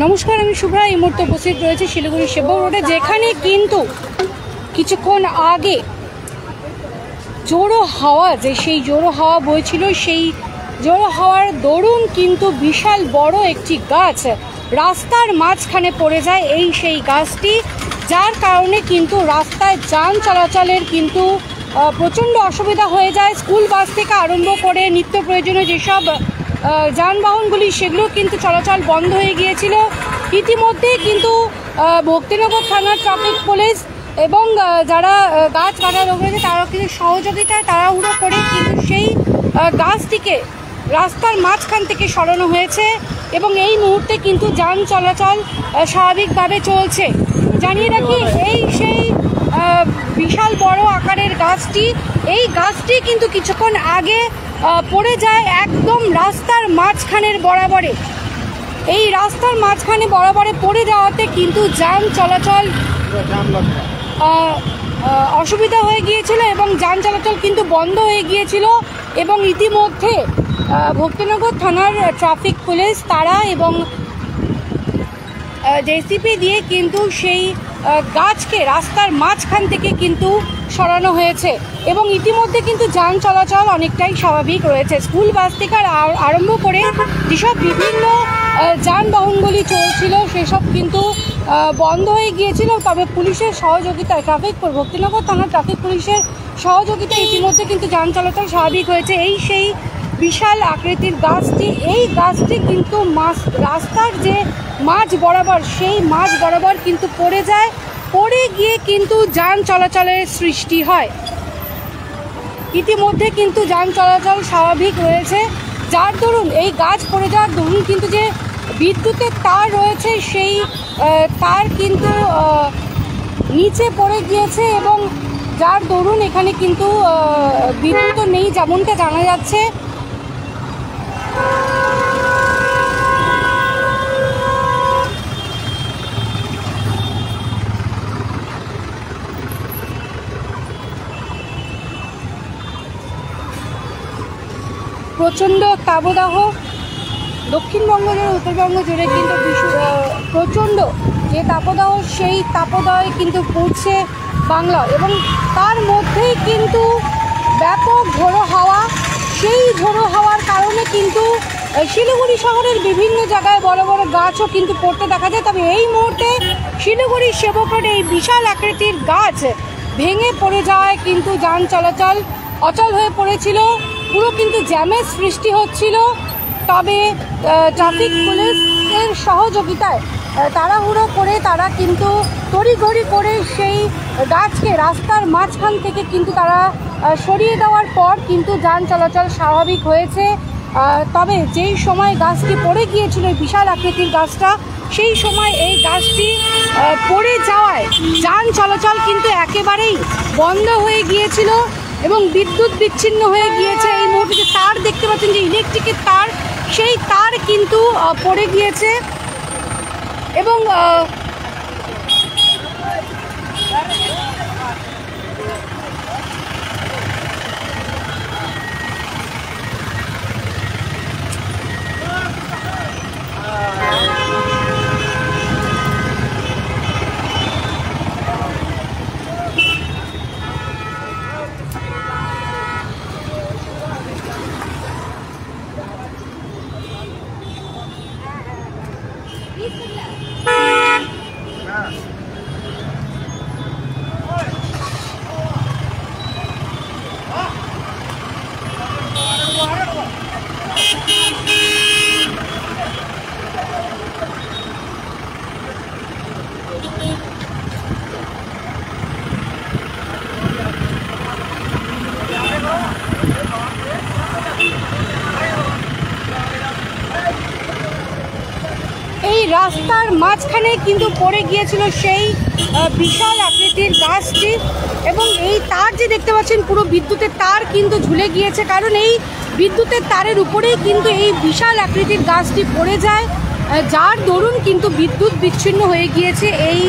নমস্কার, আমি শুভ্রা। এই মুহূর্তে উপস্থিত রয়েছে শিলিগুড়ি সেবক রোডে, যেখানে কিন্তু কিছুক্ষণ আগে জোড়ো হাওয়া, সেই জোড়ো হাওয়া বইছিল, সেই জোড়ো হাওয়ার দরুন কিন্তু বিশাল বড় একটি গাছ রাস্তার মাঝখানে পড়ে যায়। সেই গাছটি, যার কারণে কিন্তু রাস্তায় যান চলাচলের কিন্তু প্রচণ্ড অসুবিধা হয়ে যায়। স্কুল বাস থেকে আরম্ভ করে নিত্য প্রয়োজনীয় যেসব যানবাহনগুলি, সেগুলো কিন্তু চলাচল বন্ধ হয়ে গিয়েছিল। ইতিমধ্যে কিন্তু ভক্তিনগর থানার ট্রাফিক পুলিশ এবং যারা গাছ কাটা রয়েছে তারা কিন্তু সহযোগিতায় তাড়াহুড়ো করে কিন্তু সেই গাছটিকে রাস্তার মাঝখান থেকে সরানো হয়েছে এবং এই মুহূর্তে কিন্তু যান চলাচল স্বাভাবিকভাবে চলছে। জানিয়ে রাখি, সেই বিশাল বড় আকারের গাছটি, এই গাছটি কিন্তু কিছুক্ষণ আগে পড়ে যায় একদম রাস্তার মাঝখানের বরাবরে। এই রাস্তার মাঝখানে বরাবরে পড়ে যাওয়াতে কিন্তু যান চলাচল অসুবিধা হয়ে গিয়েছিল এবং যান চলাচল কিন্তু বন্ধ হয়ে গিয়েছিল। এবং ইতিমধ্যে ভক্তিনগর থানার ট্রাফিক পুলিশ তারা এবং জেসিপি দিয়ে কিন্তু সেই গাছকে রাস্তার মাঝখান থেকে কিন্তু সরানো হয়েছে এবং ইতিমধ্যে কিন্তু যান চলাচল অনেকটাই স্বাভাবিক রয়েছে। স্কুল বাস থেকে আরম্ভ করে যেসব বিভিন্ন যানবাহনগুলি চলছিল সেসব কিন্তু বন্ধ হয়ে গিয়েছিল। তবে পুলিশের সহযোগিতায়, ভক্তিনগর থানার ট্রাফিক পুলিশের সহযোগিতায় ইতিমধ্যে কিন্তু যান চলাচল স্বাভাবিক হয়েছে। সেই বিশাল আকৃতির গাছটি, এই গাছটি কিন্তু রাস্তার যে মাঝ বরাবর, সেই মাঝ বরাবর কিন্তু পড়ে যায়, পড়ে গিয়ে কিন্তু যান চলাচলের সৃষ্টি হয়। ইতিমধ্যে কিন্তু যান চলাচল স্বাভাবিক রয়েছে, যার দরুন এই গাছ পড়ে যাওয়ার দরুন কিন্তু যে বিদ্যুতের তার রয়েছে, সেই তার কিন্তু নিচে পড়ে গিয়েছে এবং যার দরুন এখানে কিন্তু বিদ্যুৎও নেই, যেমনটা জানা যাচ্ছে। প্রচণ্ড তাপদাহ দক্ষিণবঙ্গ জুড়ে, উত্তরবঙ্গ জুড়ে কিন্তু প্রচণ্ড যে তাপদাহ, সেই তাপদাহে কিন্তু পড়ছে বাংলা এবং তার মধ্যেই কিন্তু ব্যাপক ঝোড়ো হাওয়া। সেই ঝোড়ো হাওয়ার কারণে কিন্তু শিলিগুড়ি শহরের বিভিন্ন জায়গায় বড় বড় গাছও কিন্তু পড়তে দেখা যায়। তবে এই মুহূর্তে শিলিগুড়ি সেবক রোডে এই বিশাল আকৃতির গাছ ভেঙে পড়ে যাওয়ায় কিন্তু যান চলাচল অচল হয়ে পড়েছিল, পুরো কিন্তু জ্যামের সৃষ্টি হচ্ছিল। তবে ট্রাফিক পুলিশের সহযোগিতায় তাড়াহুড়ো করে তারা কিন্তু তড়িঘড়ি করে সেই গাছকে রাস্তার মাঝখান থেকে কিন্তু তারা সরিয়ে দেওয়ার পর কিন্তু যান চলাচল স্বাভাবিক হয়েছে। তবে যেই সময় গাছটি পড়ে গিয়েছিল, বিশাল আকৃতির গাছটা, সেই সময় এই গাছটি পড়ে যাওয়ায় যান চলাচল কিন্তু একেবারেই বন্ধ হয়ে গিয়েছিল এবং বিদ্যুৎ বিচ্ছিন্ন হয়ে গিয়েছে। এই মুহূর্তে যে তার দেখতে পাচ্ছেন, যে ইলেকট্রিকের তার, সেই তার কিন্তু পড়ে গিয়েছে এবং রাস্তার মাঝখানে কিন্তু পড়ে গিয়েছিল সেই বিশাল আকৃতির গাছটি এবং এই তার যে দেখতে পাচ্ছেন, পুরো বিদ্যুতের তার কিন্তু ঝুলে গিয়েছে, কারণ এই বিদ্যুতের তারের উপরেই কিন্তু এই বিশাল আকৃতির গাছটি পড়ে যায়, যার দরুন কিন্তু বিদ্যুৎ বিচ্ছিন্ন হয়ে গিয়েছে এই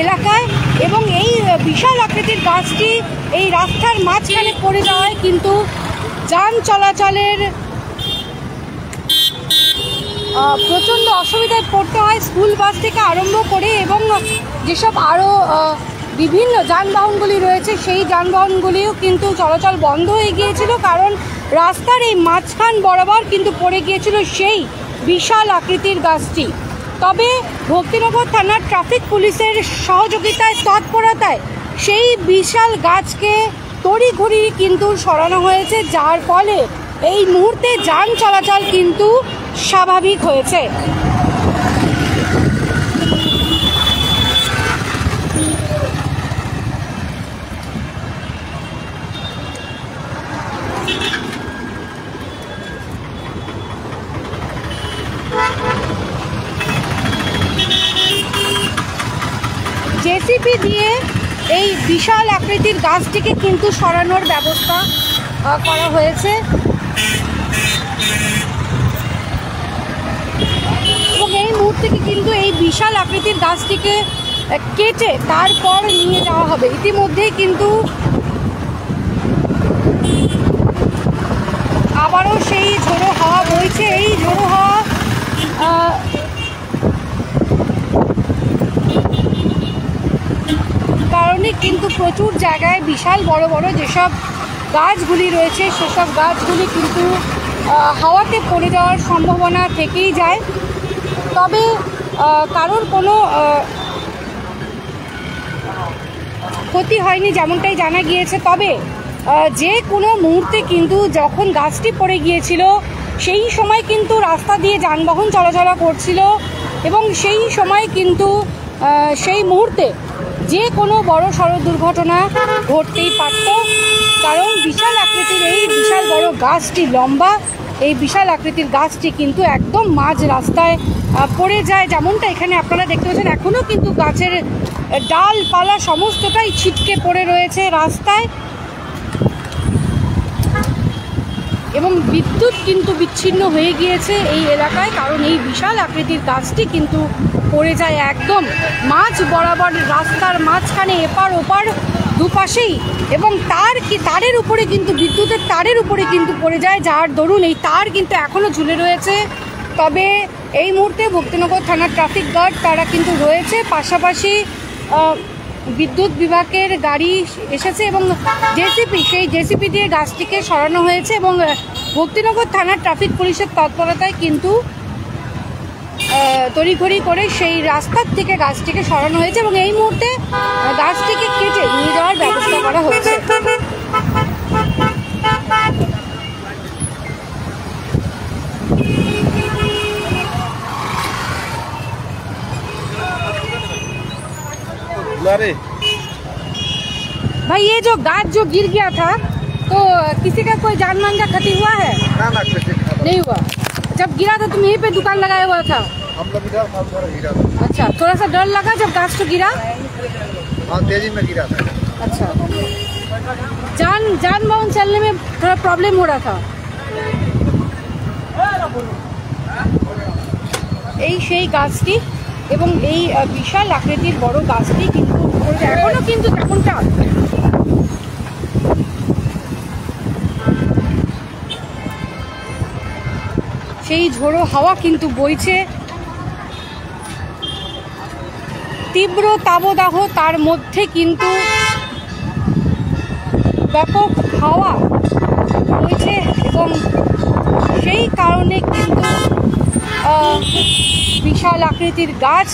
এলাকায়। এবং এই বিশাল আকৃতির গাছটি এই রাস্তার মাঝখানে পড়ে যাওয়ায় কিন্তু যান চলাচলের প্রচণ্ড অসুবিধায় পড়তে হয় স্কুল বাস থেকে আরম্ভ করে, এবং যেসব আরও বিভিন্ন যানবাহনগুলি রয়েছে সেই যানবাহনগুলিও কিন্তু চলাচল বন্ধ হয়ে গিয়েছিল, কারণ রাস্তার এই মাঝখান বরাবর কিন্তু পড়ে গিয়েছিল সেই বিশাল আকৃতির গাছটি। তবে ভক্তিনগর থানার ট্রাফিক পুলিশের সহযোগিতায় তৎপরতায় সেই বিশাল গাছকে তড়িঘড়ি কিন্তু সরানো হয়েছে, যার ফলে এই মুহূর্তে যান চলাচল কিন্তু স্বাভাবিক হয়েছে। জেসিপি দিয়ে এই বিশাল আকৃতির গাছটিকে কিন্তু সরানোর ব্যবস্থা করা হয়েছে, এবং এই মুহূর্তে কিন্তু এই বিশাল আকৃতির গাছটিকে কেটে তারপর নিয়ে যাওয়া হবে। ইতিমধ্যেই কিন্তু আবারও সেই ঝোড়ো হাওয়া বইছে। এই ঝোড়ো হাওয়া কারণে কিন্তু প্রচুর জায়গায় বিশাল বড় বড় যেসব গাছগুলি রয়েছে সেসব গাছগুলি কিন্তু হাওয়াতে পড়ে যাওয়ার সম্ভাবনা থেকেই যায়। তবে কারোর কোনো ক্ষতি হয়নি যেমনটাই জানা গিয়েছে। তবে যে কোনো মুহূর্তে কিন্তু যখন গাছটি পড়ে গিয়েছিল সেই সময় কিন্তু রাস্তা দিয়ে যানবাহন চলাচল করছিল, এবং সেই সময় কিন্তু সেই মুহূর্তে যে কোনো বড় সড় দুর্ঘটনা ঘটতেই পারত, কারণ বিশাল আকৃতির এই বিশাল বড় গাছটি লম্বা, এই বিশাল আকৃতির গাছটি কিন্তু একদম মাঝ রাস্তায় পড়ে যায়। যেমনটা এখানে আপনারা দেখতে পাচ্ছেন, এখনও কিন্তু গাছের ডালপালা সমস্তটাই ছিটকে পড়ে রয়েছে রাস্তায়, এবং বিদ্যুৎ কিন্তু বিচ্ছিন্ন হয়ে গিয়েছে এই এলাকায়, কারণ এই বিশাল আকৃতির গাছটি কিন্তু পড়ে যায় একদম মাঝ বরাবর রাস্তার মাঝখানে, এপার ওপার দুপাশেই, এবং তারের উপরে কিন্তু বিদ্যুতের তারের উপরে কিন্তু পড়ে যায়, যার দরুন এই তার কিন্তু এখনও ঝুলে রয়েছে। তবে এই মুহূর্তে ভক্তিনগর থানার ট্রাফিক গার্ড তারা কিন্তু রয়েছে, পাশাপাশি বিদ্যুৎ বিভাগের গাড়ি এসেছে এবং সেই জেসিপি দিয়ে গাছটিকে সরানো হয়েছে, এবং ভক্তিনগর থানার ট্রাফিক পুলিশের তৎপরতায় কিন্তু তড়িঘড়ি করে সেই রাস্তার থেকে গাছটিকে সরানো হয়েছে, এবং এই মুহূর্তে গাছটিকে কেটে নিয়ে যাওয়ার ব্যবস্থা করা হচ্ছে। भाई ये जो गाछ जो गिर गया था तो किसी का कोई जान मान का क्षति हुआ है? ना नहीं हुआ। जब गिरा था तुम यहीं पे दुकान लगाया हुआ था? हम लोग इधर गिरा था। अच्छा, थोड़ा सा डर लगा जब गाछ तो गिरा? हाँ, तेजी में गिरा था। अच्छा, जान वाहन चलने में थोड़ा प्रॉब्लम हो रहा था। এই সেই গাছটি এবং এই বিশাল আকৃতির বড় গাছটি কিন্তু এখনো কিন্তু তেমনটা সেই ঝোড়ো হাওয়া কিন্তু বইছে, তীব্র তাপদাহ, তার মধ্যে কিন্তু ব্যাপক হাওয়া বইছে, এবং সেই কারণে কিন্তু বিশাল আকৃতির গাছ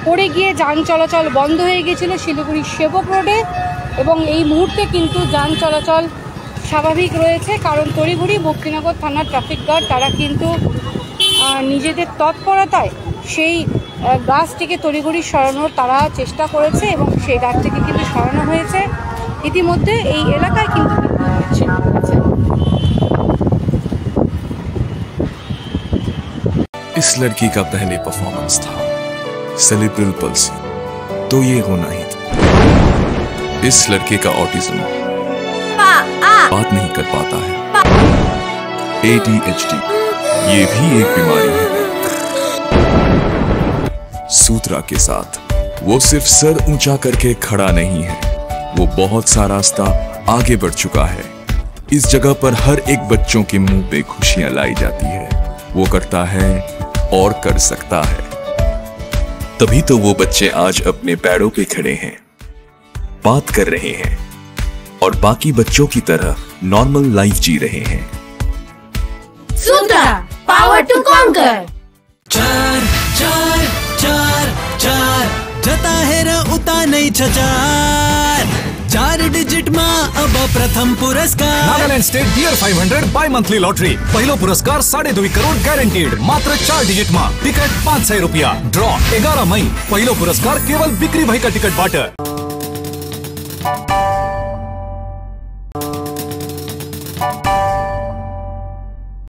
পড়ে গিয়ে যান চলাচল বন্ধ হয়ে গিয়েছিল শিলিগুড়ি সেবক রোডে, এবং এই মুহূর্তে কিন্তু যান চলাচল স্বাভাবিক রয়েছে, কারণ তড়িঘড়ি ভক্তিনগর থানার ট্রাফিক গার্ড তারা কিন্তু নিজেদের তৎপরতায় সেই গাছটিকে তড়িঘড়ি সরানোর তারা চেষ্টা করেছে, এবং সেই গাছটিকে কিন্তু সরানো হয়েছে। ইতিমধ্যে এই এলাকায় কিন্তু বিদ্যুৎ বিচ্ছিন্ন হয়েছে। इस लड़की का पहले परफॉर्मेंस था सेलिब्रल पल्सी, तो ये होना ही था। इस लड़के का ऑटिज्म बात नहीं कर पाता है। ADHD ये भी एक बीमारी है। सूत्रा के साथ वो सिर्फ सर ऊंचा करके खड़ा नहीं है, वो बहुत सा रास्ता आगे बढ़ चुका है। इस जगह पर हर एक बच्चों के मुंह पे खुशियां लाई जाती है। वो करता है और कर सकता है। तभी तो वो बच्चे आज अपने पैरों पे खड़े हैं, बात कर रहे हैं और बाकी बच्चों की तरह नॉर्मल लाइफ जी रहे हैं। सूत्रा, पावर टू कॉन्कर। चार चार चार चार जता हेर उता नहीं चार डिजिट मा अब प्रथम पुरस्कार। Nagaland state dear 500 bimonthly lottery. पहिलो पुरस्कार 2.5 करोड़ गॅरंटीड मात्र 4 डिजिट मा। टिकट ₹500। ड्रॉ 11 मई। पहिलो पुरस्कार केवल बिक्री भएका टिकट बाट।